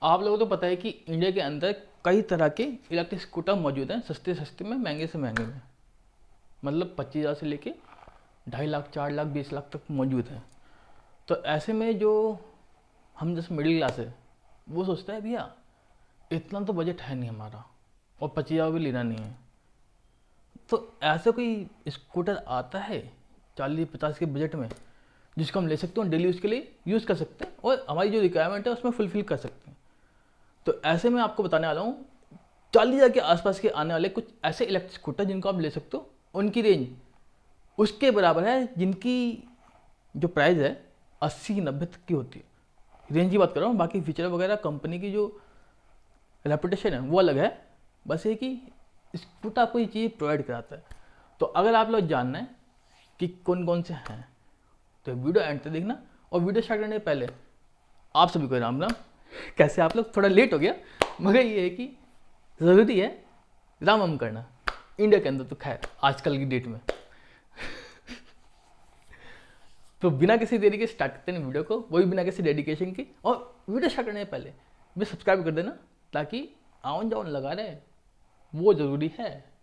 आप लोगों को तो पता है कि इंडिया के अंदर कई तरह के इलेक्ट्रिक स्कूटर मौजूद हैं, सस्ते सस्ते में, महंगे से महंगे में। मतलब 25,000 से लेके 2.5 लाख, 4 लाख, 20 लाख तक मौजूद हैं। तो ऐसे में जो हम जैसे मिडिल क्लास है, वो सोचता है भैया इतना तो बजट है नहीं हमारा, और 25,000 भी लेना नहीं है। तो ऐसा कोई स्कूटर आता है 40-50 के बजट में, जिसको हम ले सकते हो, डेली यूज़ के लिए यूज़ कर सकते हैं और हमारी जो रिक्वायरमेंट है उसमें फुलफिल कर सकते हैं। तो ऐसे में आपको बताने वाला हूँ 40,000 के आसपास के आने वाले कुछ ऐसे इलेक्ट्रिक स्कूटर जिनको आप ले सकते हो। उनकी रेंज उसके बराबर है जिनकी जो प्राइस है 80-90 तक की होती है। रेंज की बात कर रहा हूँ, बाकी फीचर वगैरह कंपनी की जो रेपुटेशन है वो अलग है। बस ये कि स्कूटर आपको ये चीज़ प्रोवाइड कराता है। तो अगर आप लोग जानना है कि कौन कौन से हैं तो वीडियो एंड तक देखना। और वीडियो स्टार्ट करने से पहले आप सभी को राम राम। कैसे आप लोग? थोड़ा लेट हो गया, मगर ये है कि ज़रूरी है राम राम करना इंडिया के अंदर, तो खैर आजकल की डेट में। तो बिना किसी देरी के स्टार्ट करते हैं वीडियो को, वो भी बिना किसी डेडिकेशन की। और वीडियो स्टार्ट करने से पहले भी सब्सक्राइब कर देना ताकि आउन जाउन लगा रहे, वो ज़रूरी है।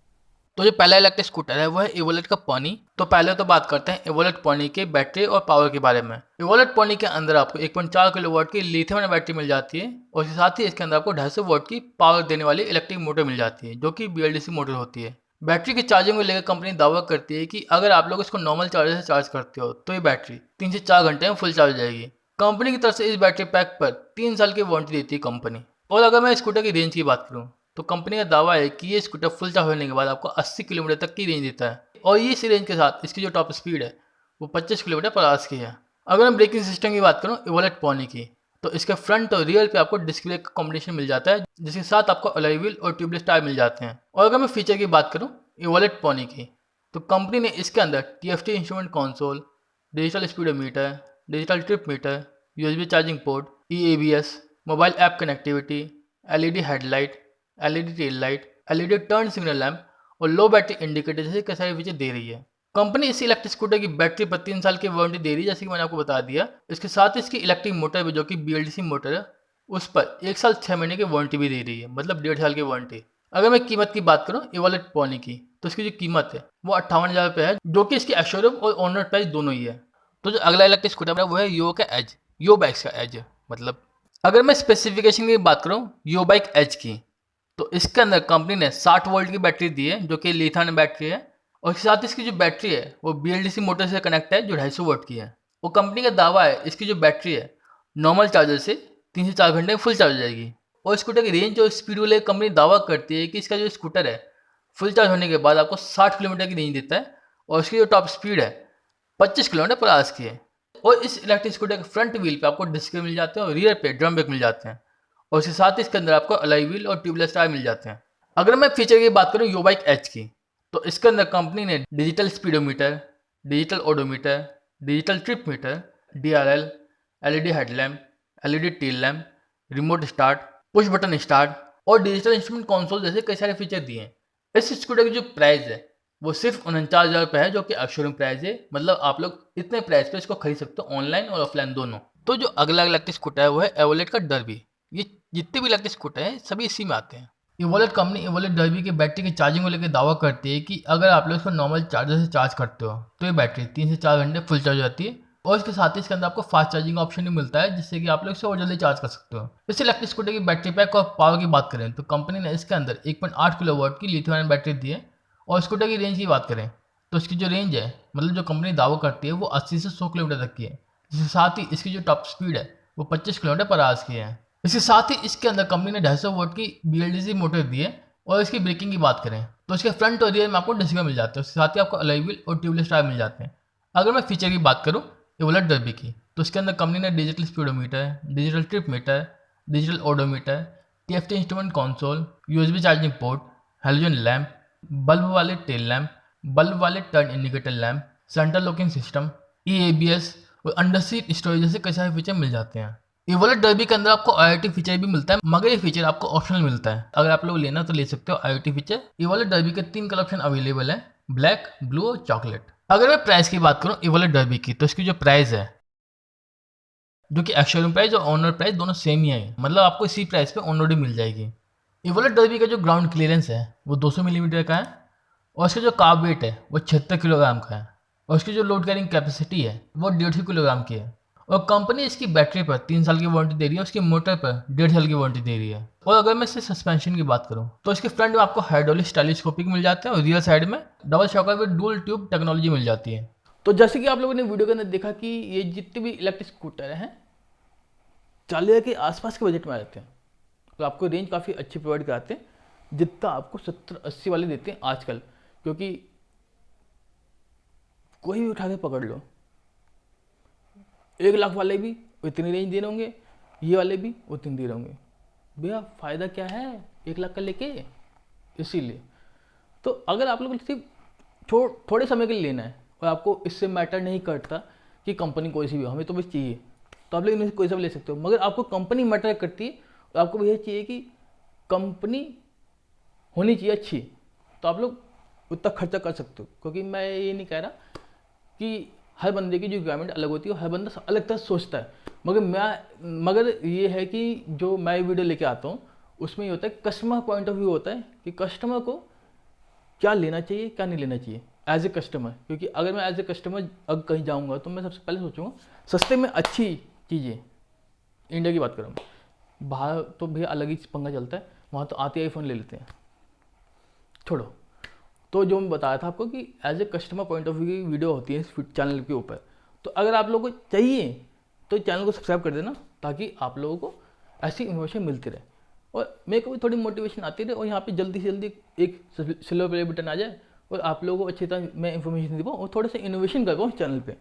तो जो पहला इलेक्ट्रिक स्कूटर है वो है इवोलेट का पॉनी। तो पहले तो बात करते हैं इवोलेट पॉनी के बैटरी और पावर के बारे में। इवोलेट पॉनी के अंदर आपको 1.4 किलोवाट की लिथियम आयन बैटरी मिल जाती है और इसके साथ ही इसके अंदर आपको 250 वाट की पावर देने वाली इलेक्ट्रिक मोटर मिल जाती है, जो कि BLDC मोटर होती है। बैटरी की चार्जिंग को लेकर कंपनी दावा करती है कि अगर आप लोग इसको नॉर्मल चार्जर से चार्ज करते हो तो ये बैटरी 3 से 4 घंटे में फुल चार्ज हो जाएगी। कंपनी की तरफ से इस बैटरी पैक पर 3 साल की वारंटी देती है कंपनी। और अगर मैं स्कूटर की रेंज की बात करूँ तो कंपनी का दावा है कि ये स्कूटर फुल चार्ज होने के बाद आपको 80 किलोमीटर तक की रेंज देता है। और ये इस रेंज के साथ इसकी जो टॉप स्पीड है वो 25 किलोमीटर पर आवर्स की है। अगर मैं ब्रेकिंग सिस्टम की बात करूँ इवोलेट पॉनी की, तो इसके फ्रंट और रियर पे आपको डिस्क ब्रेक का कॉम्बिनेशन मिल जाता है, जिसके साथ आपको अलॉय व्हील और ट्यूबलेस टायर मिल जाते हैं। और अगर मैं फीचर की बात करूँ इवोलेट पॉनी की, तो कंपनी ने इसके अंदर TFT instrument console, digital speedometer, digital trip meter, USB charging port, eABS, mobile app connectivity, LED headlight, LED tail light, LED turn signal lamp और लो बैटरी इंडिकेटर जैसे कई सारे फीचर दे रही है। कंपनी इस इलेक्ट्रिक स्कूटर की बैटरी पर 3 साल की वारंटी दे रही है, जैसे कि मैंने आपको बता दिया। इसके साथ ही इसकी इलेक्ट्रिक मोटर भी, जो कि BLDC मोटर है, उस पर 1 साल 6 महीने की वारंटी भी दे रही है, मतलब 1.5 साल की वारंटी। अगर मैं कीमत की बात करूँ इवोलेट पॉनी की, तो इसकी जो कीमत है वो 58,000 रुपये है, जो कि इसकी एशोरूम और ऑनर प्राइस दोनों ही है। तो जो अगला इलेक्ट्रिक स्कूटर है वो है यो का एज, यो बाइक्स का एज। मतलब अगर मैं स्पेसिफिकेशन की बात करूँ यो बाइक एज की, तो इसके अंदर कंपनी ने 60 वोल्ट की बैटरी दी है, जो कि लिथियम बैटरी है। और इसके साथ इसकी जो बैटरी है वो BLDC मोटर से कनेक्ट है, जो 250 वोल्ट की है। और कंपनी का दावा है इसकी जो बैटरी है नॉर्मल चार्जर से 3 से 4 घंटे में फुल चार्ज हो जाएगी। और स्कूटर की रेंज और स्पीड को लेकर कंपनी दावा करती है कि इसका जो स्कूटर है फुल चार्ज होने के बाद आपको 60 किलोमीटर की रेंज देता है और इसकी जो टॉप स्पीड है 25 किलोमीटर पर आवर्स की है। और इस इलेक्ट्रिक स्कूटर के फ्रंट व्हील पे आपको डिस्क मिल जाते हैं और रियर पे ड्रम ब्रेक मिल जाते हैं। और इसके साथ ही इसके अंदर आपको अलॉय व्हील और ट्यूबलेस टायर मिल जाते हैं। अगर मैं फीचर की बात करूँ यो बाइक एच की, तो इसके अंदर कंपनी ने digital speedometer, digital odometer, digital trip meter, DRL, LED headlamp, LED tail lamp, remote start, push button start और डिजिटल इंस्ट्रूमेंट कंसोल जैसे कई सारे फीचर दिए हैं। इस स्कूटर की जो प्राइस है वो सिर्फ 49,000 रुपये है, जो कि अशोरूम प्राइस है। मतलब आप लोग इतने प्राइस पे इसको खरीद सकते हो, ऑनलाइन और ऑफलाइन दोनों। तो जो अगला इलेक्ट्रिक स्कूटर है वो है एवोलेट का डर्बी। ये जितने भी इलेक्ट्रिक स्कूटर हैं सभी इसी में आते हैं। इवोलेट कंपनी इवोलेट डर्बी की बैटरी की चार्जिंग को लेकर दावा करती है कि अगर आप लोग इसको नॉर्मल चार्जर से चार्ज करते हो तो ये बैटरी 3 से 4 घंटे फुल चार्ज हो जाती है। और इसके साथ ही इसके अंदर आपको फास्ट चार्जिंग ऑप्शन भी मिलता है, जिससे कि आप लोग इसे और जल्दी चार्ज कर सकते हो। इस इलेक्ट्रिक स्कूटर की बैटरी पैक और पावर की बात करें तो कंपनी ने इसके अंदर 1.8 किलोवाट की लिथियम आयन बैटरी दी है। और स्कूटर की रेंज की बात करें तो इसकी जो रेंज है, मतलब जो कंपनी दावा करती है, वो 80 से 100 किलोमीटर तक की है। इसके साथ ही इसकी जो टॉप स्पीड है वो 25 किलोमीटर पर आवर्स की है। इसके साथ ही इसके अंदर कंपनी ने 250 वोल्ट की BLDC मोटर दी है। और इसकी ब्रेकिंग की बात करें तो इसके फ्रंट और रियर में आपको डिस्क मिल जाते हैं, उसके साथ ही आपको अलॉय व्हील और ट्यूबलेस टायर मिल जाते हैं। अगर मैं फीचर की बात करूँ इवोलेट डर्बी की, तो इसके अंदर कंपनी ने digital speedometer, digital trip meter, digital odometer, TFT instrument console, USB charging port, halogen lamp, bulb वाले टेल लैम्प, बल्ब वाले turn indicator lamp, central locking system, eABS और अंडर सीट स्टोरेज जैसे कई सारे फीचर मिल जाते हैं। इवोलेट derby के अंदर आपको IoT फीचर भी मिलता है, मगर ये फीचर आपको ऑप्शनल मिलता है। अगर आप लोग लेना तो ले सकते हो IoT फीचर। इवोलेट डर्बी के 3 कलर ऑप्शन अवेलेबल है, ब्लैक, ब्लू और चॉकलेट। अगर मैं प्राइस की बात करूँ इवोलेट डर्बी की, तो इसकी जो प्राइस है जो कि एक्स-शोरूम प्राइस और ऑन रोड प्राइस दोनों सेम ही है, मतलब आपको इसी प्राइस पे ऑन रोड ही मिल जाएगी। इवोलेट डर्बी का जो ग्राउंड क्लियरेंस है वो 200 मिलीमीटर का है और उसका जो कार्ब वेट है वो 76 किलोग्राम का है और उसकी जो लोड कैरिंग कैपेसिटी है वो 150 किलोग्राम की है और कंपनी इसकी बैटरी पर 3 साल की वारंटी दे रही है, उसकी मोटर पर 1.5 साल की वारंटी दे रही है। और अगर मैं इससे सस्पेंशन की बात करूं तो इसके फ्रंट में आपको हाइड्रोलिक टेलीस्कोपिक मिल जाता है और रियर साइड में double shocker with dual tube technology मिल जाती है। तो जैसे कि आप लोगों ने वीडियो के अंदर देखा कि ये जितने भी इलेक्ट्रिक स्कूटर हैं 40,000 के आसपास के बजट में आ जाते हैं, तो आपको रेंज काफ़ी अच्छी प्रोवाइड कराते हैं, जितना आपको 70-80 वाले देते हैं आजकल। क्योंकि कोई भी उठा के पकड़ लो, 1 लाख वाले भी उतनी रेंज दे रहे होंगे, ये वाले भी उतनी दे रहे होंगे। भैया फ़ायदा क्या है 1 लाख का लेके? इसीलिए तो अगर आप लोग सिर्फ थोड़े समय के लिए लेना है और आपको इससे मैटर नहीं करता कि कंपनी कोई सी भी हो, हमें तो बस चाहिए, तो आप लोग इनमें से कोई सा भी ले सकते हो। मगर आपको कंपनी मैटर करती है और आपको भैया चाहिए कि कंपनी होनी चाहिए अच्छी, तो आप लोग उतना खर्चा कर सकते हो। क्योंकि मैं ये नहीं कह रहा कि हर बंदे की जो रिक्वायरमेंट अलग होती है, हर बंदा अलग तरह सोचता है। मगर ये है कि जो मैं वीडियो लेके आता हूँ उसमें ये होता है कस्टमर पॉइंट ऑफ व्यू होता है कि कस्टमर को क्या लेना चाहिए क्या नहीं लेना चाहिए एज ए कस्टमर। क्योंकि अगर मैं एज ए कस्टमर अगर कहीं जाऊँगा तो मैं सबसे पहले सोचूंगा सस्ते में अच्छी चीज़ें। इंडिया की बात करूँ, बाहर तो भैया अलग ही पंगा चलता है, वहाँ तो आते आईफोन ले लेते हैं, छोड़ो। तो जो मैं बताया था आपको कि as a customer point of view की वीडियो होती है इस चैनल के ऊपर। तो अगर आप लोगों को चाहिए तो चैनल को सब्सक्राइब कर देना, ताकि आप लोगों को ऐसी इन्फॉर्मेशन मिलती रहे और मेरे को भी थोड़ी मोटिवेशन आती रहे और यहाँ पे जल्दी से जल्दी एक सिल्वर प्ले बटन आ जाए और आप लोगों को अच्छी तरह मैं इन्फॉर्मेशन दे पाऊँ और थोड़ा सा इनोवेशन कर पाऊँ इस चैनल पर।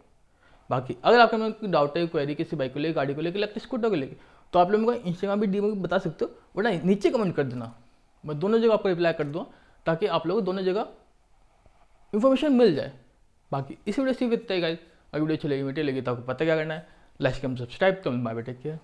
बाकी अगर आपके में कोई डाउट है, क्वेरी किसी बाइक को लेकर, गाड़ी को लेकर, इलेक्ट्रिक स्कूटर को लेकर, तो आप लोग मेरे को इंस्टाग्राम भी डीएम बता सकते हो, वरना नीचे कमेंट कर देना, मैं दोनों जगह आपको रिप्लाई कर दूँगा, ताकि आप लोगों को दोनों जगह इन्फॉर्मेशन मिल जाए। बाकी इस वीडियो से इतना ही गाइस, अगर वीडियो अच्छी लगी मीठी लगी तो आपको पता क्या करना है, लाइक कमेंट सब्सक्राइब। तो बाय बाय, टेक केयर।